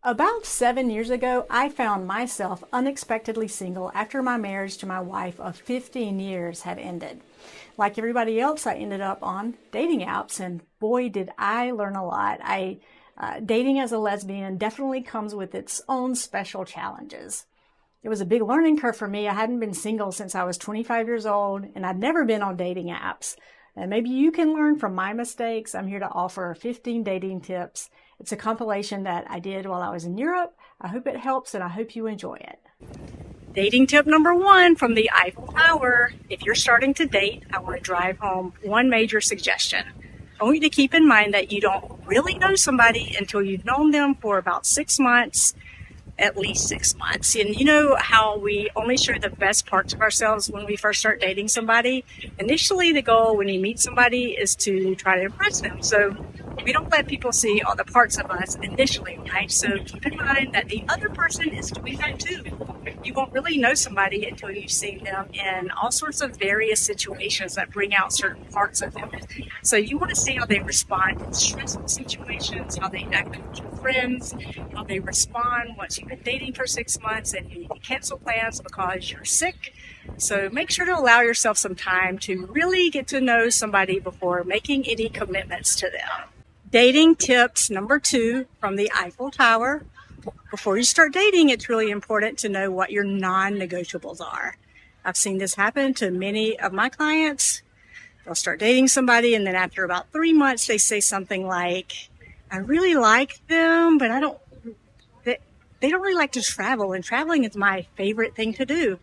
About 7 years ago, I found myself unexpectedly single after my marriage to my wife of 15 years had ended. Like everybody else, I ended up on dating apps, and boy, did I learn a lot. Dating as a lesbian definitely comes with its own special challenges. It was a big learning curve for me. I hadn't been single since I was 25 years old, and I'd never been on dating apps. And maybe you can learn from my mistakes. I'm here to offer 15 dating tips. It's a compilation that I did while I was in Europe. I hope it helps, and I hope you enjoy it. Dating tip number one from the Eiffel Tower. If you're starting to date, I want to drive home one major suggestion. I want you to keep in mind that you don't really know somebody until you've known them for about 6 months, at least 6 months. And you know how we only show the best parts of ourselves when we first start dating somebody? Initially, the goal when you meet somebody is to try to impress them. So we don't let people see all the parts of us initially, right? So keep in mind that the other person is doing that too. You won't really know somebody until you've seen them in all sorts of various situations that bring out certain parts of them. So you want to see how they respond in stressful situations, how they act with your friends, how they respond once you've been dating for 6 months and you need to cancel plans because you're sick. So make sure to allow yourself some time to really get to know somebody before making any commitments to them. Dating tips number two from the Eiffel Tower. Before you start dating, it's really important to know what your non-negotiables are. I've seen this happen to many of my clients. They'll start dating somebody, and then after about 3 months, they say something like, I really like them, but they don't really like to travel, and traveling is my favorite thing to do.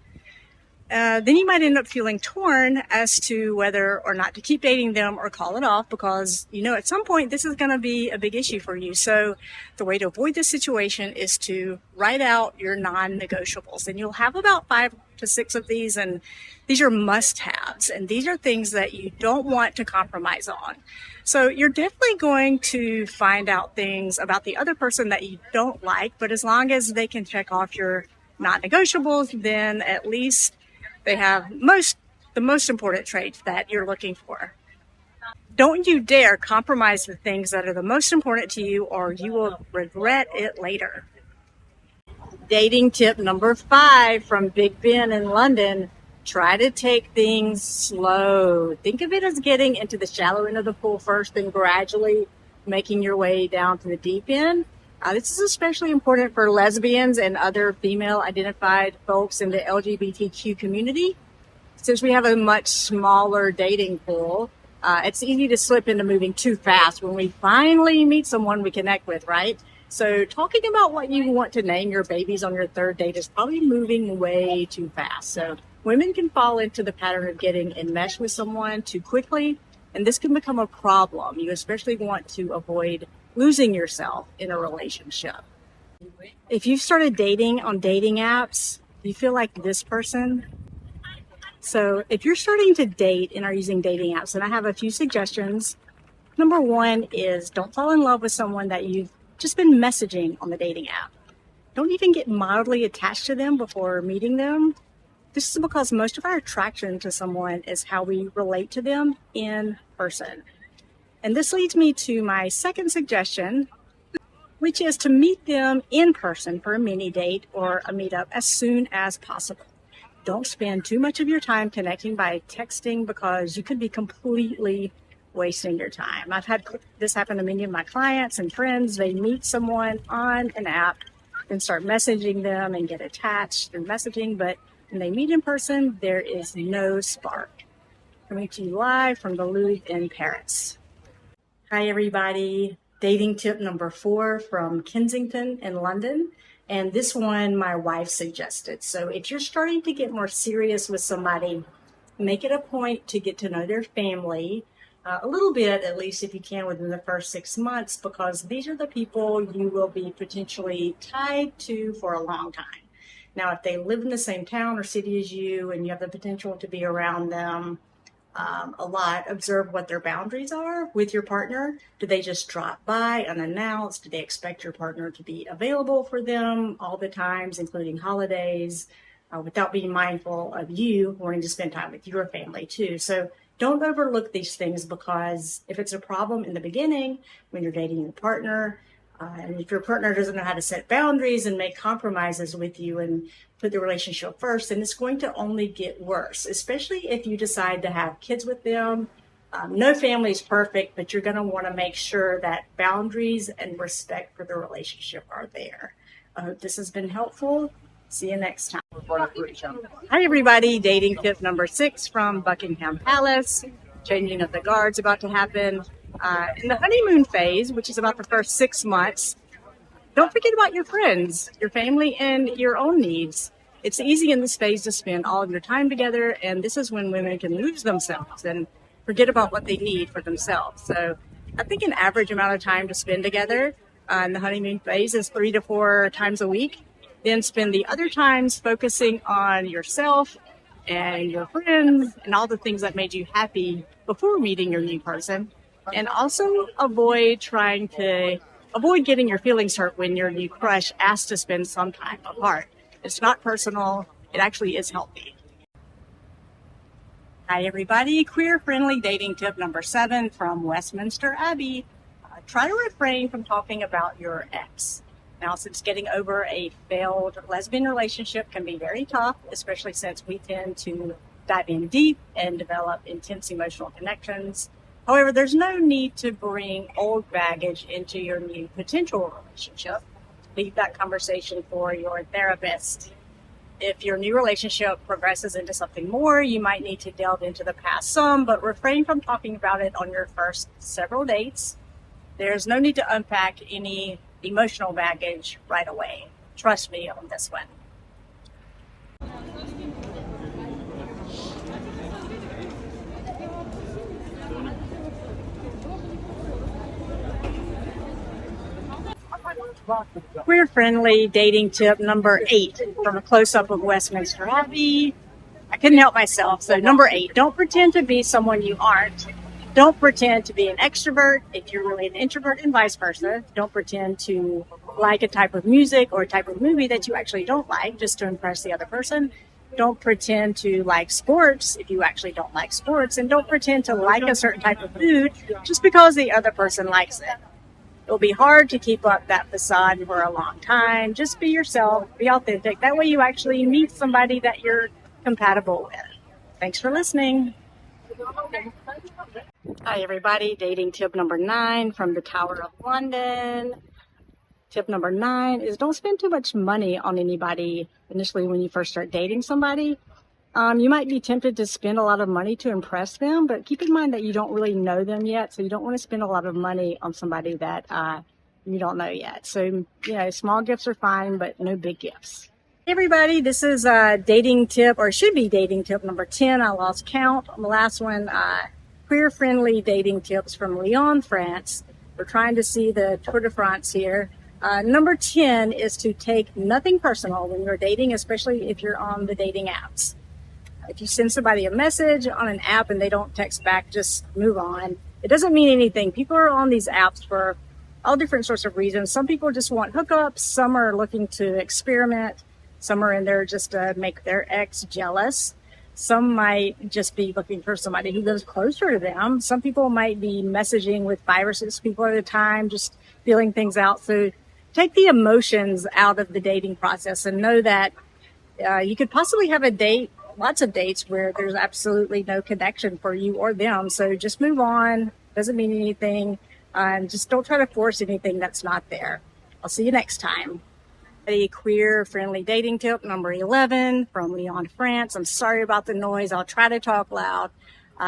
Then you might end up feeling torn as to whether or not to keep dating them or call it off, because you know at some point this is going to be a big issue for you. So the way to avoid this situation is to write out your non-negotiables, and you'll have about 5 to 6 of these, and these are must-haves, and these are things that you don't want to compromise on. So you're definitely going to find out things about the other person that you don't like, but as long as they can check off your non-negotiables, then at least they have the most important traits that you're looking for. Don't you dare compromise the things that are the most important to you, or you will regret it later. Dating tip number 5 from Big Ben in London. Try to take things slow. Think of it as getting into the shallow end of the pool first and gradually making your way down to the deep end. This is especially important for lesbians and other female identified folks in the LGBTQ community. Since we have a much smaller dating pool, it's easy to slip into moving too fast when we finally meet someone we connect with, right? So talking about what you want to name your babies on your third date is probably moving way too fast. So women can fall into the pattern of getting enmeshed with someone too quickly, and this can become a problem. You especially want to avoid losing yourself in a relationship. If you've started dating on dating apps, do you feel like this person? So if you're starting to date and are using dating apps, and I have a few suggestions. Number one is don't fall in love with someone that you've just been messaging on the dating app. Don't even get mildly attached to them before meeting them. This is because most of our attraction to someone is how we relate to them in person. And this leads me to my second suggestion, which is to meet them in person for a mini date or a meetup as soon as possible. Don't spend too much of your time connecting by texting, because you could be completely wasting your time. I've had this happen to many of my clients and friends. They meet someone on an app and start messaging them and get attached through messaging, but when they meet in person, there is no spark. Coming to you live from the Louvre in Paris. Hi, everybody. Dating tip number 4 from Kensington in London. And this one my wife suggested. So if you're starting to get more serious with somebody, make it a point to get to know their family a little bit, at least if you can, within the first 6 months, because these are the people you will be potentially tied to for a long time. Now, if they live in the same town or city as you and you have the potential to be around them a lot, observe what their boundaries are with your partner. Do they just drop by unannounced? Do they expect your partner to be available for them all the times, including holidays, without being mindful of you wanting to spend time with your family too? So don't overlook these things, because if it's a problem in the beginning when you're dating your partner, And if your partner doesn't know how to set boundaries and make compromises with you and put the relationship first, then it's going to only get worse, especially if you decide to have kids with them. No family is perfect, but you're going to want to make sure that boundaries and respect for the relationship are there. I hope this has been helpful. See you next time. Hi, everybody. Dating tip number 6 from Buckingham Palace. Changing of the guard's about to happen. In the honeymoon phase, which is about the first 6 months, don't forget about your friends, your family, and your own needs. It's easy in this phase to spend all of your time together, and this is when women can lose themselves and forget about what they need for themselves. So I think an average amount of time to spend together in the honeymoon phase is 3 to 4 times a week. Then spend the other times focusing on yourself and your friends and all the things that made you happy before meeting your new person. And also avoid getting your feelings hurt when your new crush asks to spend some time apart. It's not personal. It actually is healthy. Hi, everybody. Queer-friendly dating tip number 7 from Westminster Abbey. Try to refrain from talking about your ex. Now, since getting over a failed lesbian relationship can be very tough, especially since we tend to dive in deep and develop intense emotional connections. However, there's no need to bring old baggage into your new potential relationship. Leave that conversation for your therapist. If your new relationship progresses into something more, you might need to delve into the past some, but refrain from talking about it on your first several dates. There's no need to unpack any emotional baggage right away. Trust me on this one. Queer-friendly dating tip number 8 from a close-up of Westminster Abbey. I couldn't help myself. So number 8, don't pretend to be someone you aren't. Don't pretend to be an extrovert if you're really an introvert, and vice versa. Don't pretend to like a type of music or a type of movie that you actually don't like just to impress the other person. Don't pretend to like sports if you actually don't like sports. And don't pretend to like a certain type of food just because the other person likes it. It'll be hard to keep up that facade for a long time. Just be yourself, be authentic. That way you actually meet somebody that you're compatible with. Thanks for listening. Hi, everybody. Dating tip number 9 from the Tower of London. Tip number 9 is don't spend too much money on anybody initially when you first start dating somebody. You might be tempted to spend a lot of money to impress them, but keep in mind that you don't really know them yet, so you don't want to spend a lot of money on somebody that you don't know yet. So, small gifts are fine, but no big gifts. Hey, everybody, this is dating tip, or should be dating tip number 10. I lost count on the last one. Queer-friendly dating tips from Lyon, France. We're trying to see the Tour de France here. Number 10 is to take nothing personal when you're dating, especially if you're on the dating apps. If you send somebody a message on an app and they don't text back, just move on. It doesn't mean anything. People are on these apps for all different sorts of reasons. Some people just want hookups. Some are looking to experiment. Some are in there just to make their ex jealous. Some might just be looking for somebody who lives closer to them. Some people might be messaging with 5 or 6 people at a time, just feeling things out. So take the emotions out of the dating process and know that you could possibly have a date, lots of dates where there's absolutely no connection for you or them. So just move on. Doesn't mean anything. And just don't try to force anything that's not there. I'll see you next time. A queer-friendly dating tip number 11 from Lyon, France. I'm sorry about the noise. I'll try to talk loud.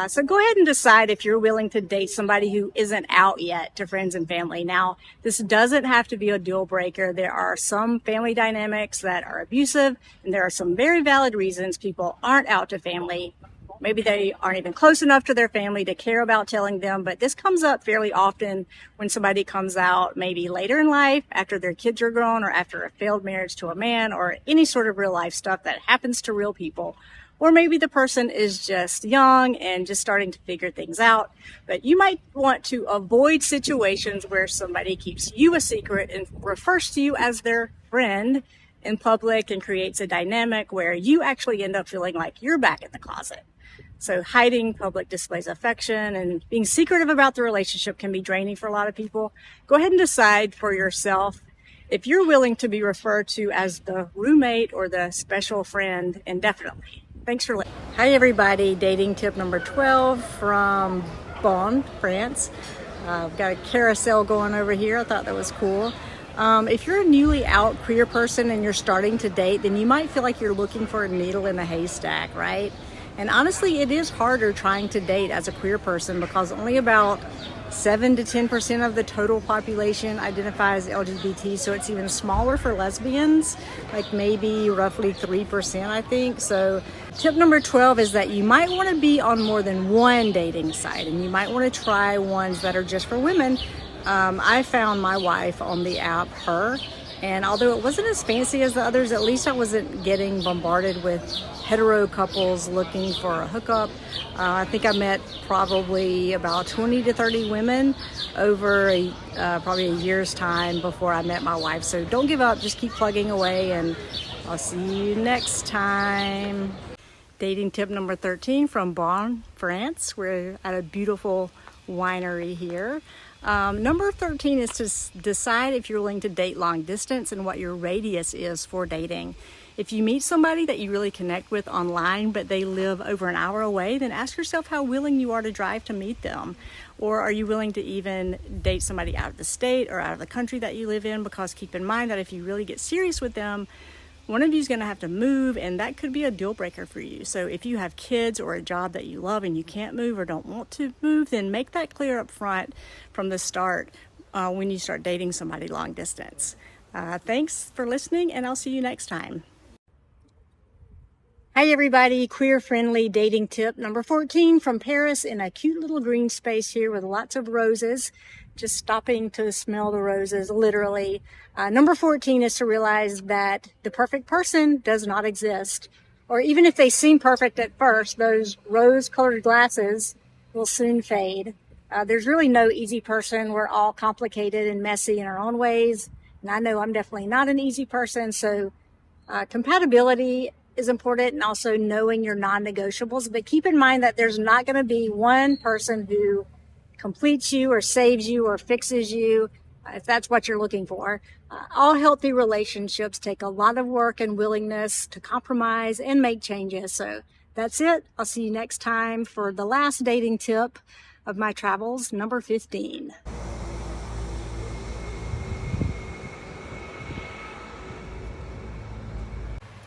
So go ahead and decide if you're willing to date somebody who isn't out yet to friends and family. Now, this doesn't have to be a deal breaker. There are some family dynamics that are abusive, and there are some very valid reasons people aren't out to family. Maybe they aren't even close enough to their family to care about telling them, but this comes up fairly often when somebody comes out maybe later in life, after their kids are grown, or after a failed marriage to a man, or any sort of real life stuff that happens to real people. Or maybe the person is just young and just starting to figure things out. But you might want to avoid situations where somebody keeps you a secret and refers to you as their friend in public and creates a dynamic where you actually end up feeling like you're back in the closet. So hiding public displays of affection and being secretive about the relationship can be draining for a lot of people. Go ahead and decide for yourself if you're willing to be referred to as the roommate or the special friend indefinitely. Thanks for listening. Hi everybody, dating tip number 12 from Bonn, France. I've got a carousel going over here. I thought that was cool. If you're a newly out queer person and you're starting to date, then you might feel like you're looking for a needle in a haystack, right? And honestly, it is harder trying to date as a queer person because only about 7 to 10% of the total population identifies LGBT, so it's even smaller for lesbians, like maybe roughly 3%, I think. So tip number 12 is that you might want to be on more than one dating site, and you might want to try ones that are just for women. I found my wife on the app Her, and although it wasn't as fancy as the others, at least I wasn't getting bombarded with hetero couples looking for a hookup. I think I met probably about 20 to 30 women over probably a year's time before I met my wife. So don't give up, just keep plugging away, and I'll see you next time. Dating tip number 13 from Bonn, France. We're at a beautiful winery here. Number 13 is to decide if you're willing to date long distance and what your radius is for dating. If you meet somebody that you really connect with online, but they live over an hour away, then ask yourself how willing you are to drive to meet them. Or are you willing to even date somebody out of the state or out of the country that you live in? Because keep in mind that if you really get serious with them, one of you is going to have to move, and that could be a deal breaker for you. So if you have kids or a job that you love and you can't move or don't want to move, then make that clear up front from the start when you start dating somebody long distance. Thanks for listening, and I'll see you next time. Hi everybody, queer-friendly dating tip number 14 from Paris in a cute little green space here with lots of roses. Just stopping to smell the roses, literally. Number 14 is to realize that the perfect person does not exist. Or even if they seem perfect at first, those rose-colored glasses will soon fade. There's really no easy person. We're all complicated and messy in our own ways. And I know I'm definitely not an easy person, so compatibility is important, and also knowing your non-negotiables. But keep in mind that there's not going to be one person who completes you or saves you or fixes you, if that's what you're looking for. All healthy relationships take a lot of work and willingness to compromise and make changes. So that's it. I'll see you next time for the last dating tip of my travels, number 15.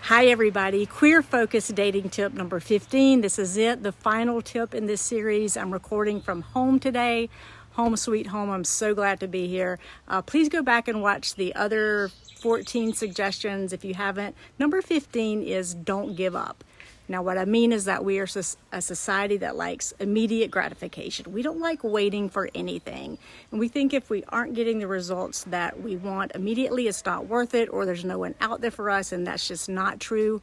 Hi everybody, queer focused dating tip number 15. This is it, the final tip in this series. I'm recording from home today. Home sweet home. I'm so glad to be here. Please go back and watch the other 14 suggestions if you haven't. Number 15 is don't give up. Now what I mean is that we are a society that likes immediate gratification. We don't like waiting for anything. And we think if we aren't getting the results that we want immediately, it's not worth it, or there's no one out there for us, and that's just not true.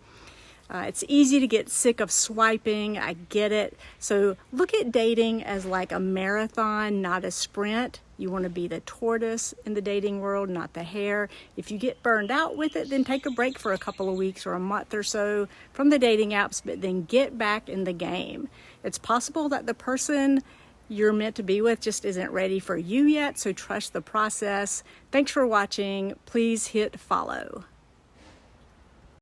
It's easy to get sick of swiping, I get it. So look at dating as like a marathon, not a sprint. You want to be the tortoise in the dating world, not the hare. If you get burned out with it, then take a break for a couple of weeks or a month or so from the dating apps, but then get back in the game. It's possible that the person you're meant to be with just isn't ready for you yet, so trust the process. Thanks for watching. Please hit follow.